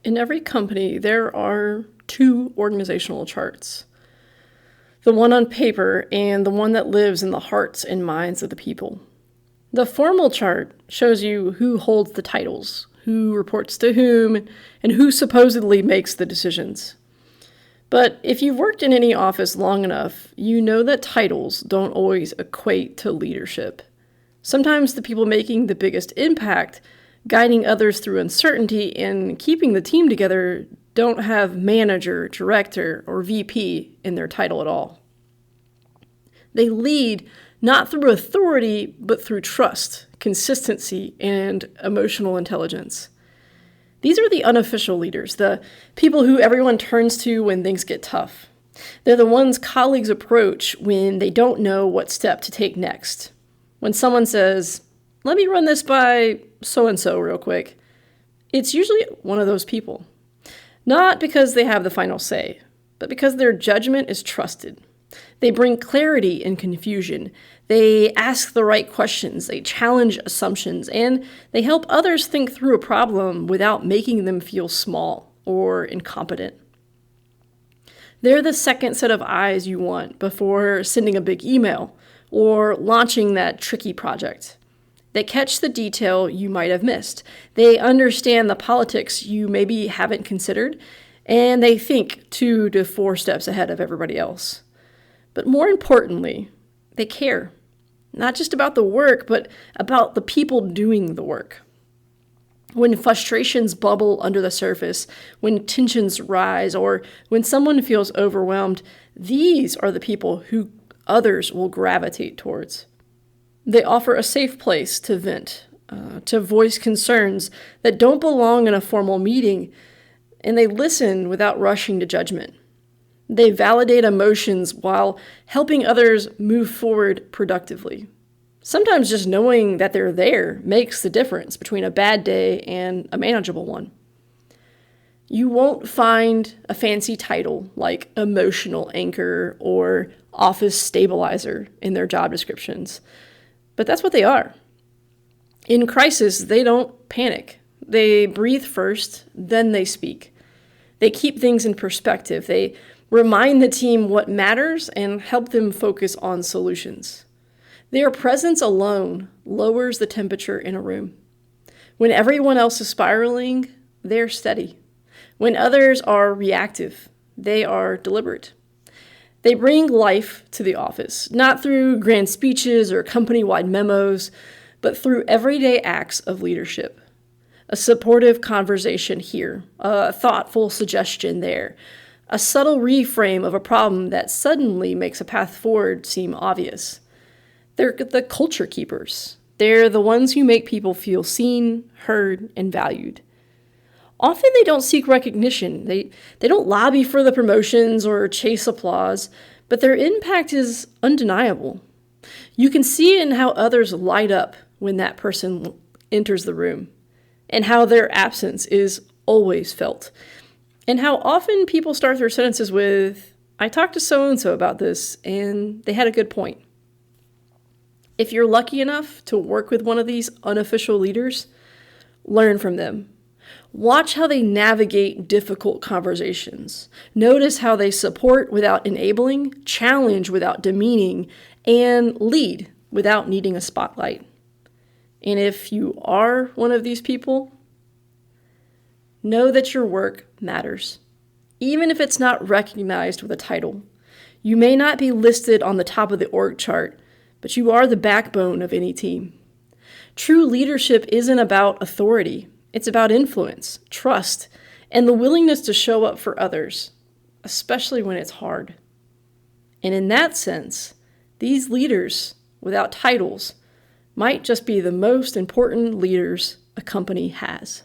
In every company, there are two organizational charts. The one on paper and the one that lives in the hearts and minds of the people. The formal chart shows you who holds the titles, who reports to whom, and who supposedly makes the decisions. But if you've worked in any office long enough, you know that titles don't always equate to leadership. Sometimes the people making the biggest impact, guiding others through uncertainty and keeping the team together, don't have manager, director, or VP in their title at all. They lead not through authority, but through trust, consistency, and emotional intelligence. These are the unofficial leaders, the people who everyone turns to when things get tough. They're the ones colleagues approach when they don't know what step to take next. When someone says, "Let me run this by so-and-so real quick," it's usually one of those people. Not because they have the final say, but because their judgment is trusted. They bring clarity in confusion. They ask the right questions. They challenge assumptions, and they help others think through a problem without making them feel small or incompetent. They're the second set of eyes you want before sending a big email or launching that tricky project. They catch the detail you might have missed. They understand the politics you maybe haven't considered, and they think 2 to 4 steps ahead of everybody else. But more importantly, they care, not just about the work, but about the people doing the work. When frustrations bubble under the surface, when tensions rise, or when someone feels overwhelmed, these are the people who others will gravitate towards. They offer a safe place to vent, to voice concerns that don't belong in a formal meeting, and they listen without rushing to judgment. They validate emotions while helping others move forward productively. Sometimes just knowing that they're there makes the difference between a bad day and a manageable one. You won't find a fancy title like emotional anchor or office stabilizer in their job descriptions, but that's what they are. In crisis, they don't panic. They breathe first, then they speak. They keep things in perspective. They remind the team what matters and help them focus on solutions. Their presence alone lowers the temperature in a room. When everyone else is spiraling, they're steady. When others are reactive, they are deliberate. They bring life to the office, not through grand speeches or company-wide memos, but through everyday acts of leadership. A supportive conversation here, a thoughtful suggestion there, a subtle reframe of a problem that suddenly makes a path forward seem obvious. They're the culture keepers. They're the ones who make people feel seen, heard, and valued. Often they don't seek recognition. They don't lobby for the promotions or chase applause, but their impact is undeniable. You can see it in how others light up when that person enters the room, and how their absence is always felt. And how often people start their sentences with, "I talked to so-and-so about this, and they had a good point." If you're lucky enough to work with one of these unofficial leaders, learn from them. Watch how they navigate difficult conversations. Notice how they support without enabling, challenge without demeaning, and lead without needing a spotlight. And if you are one of these people, know that your work matters, even if it's not recognized with a title. You may not be listed on the top of the org chart, but you are the backbone of any team. True leadership isn't about authority. It's about influence, trust, and the willingness to show up for others, especially when it's hard. And in that sense, these leaders, without titles, might just be the most important leaders a company has.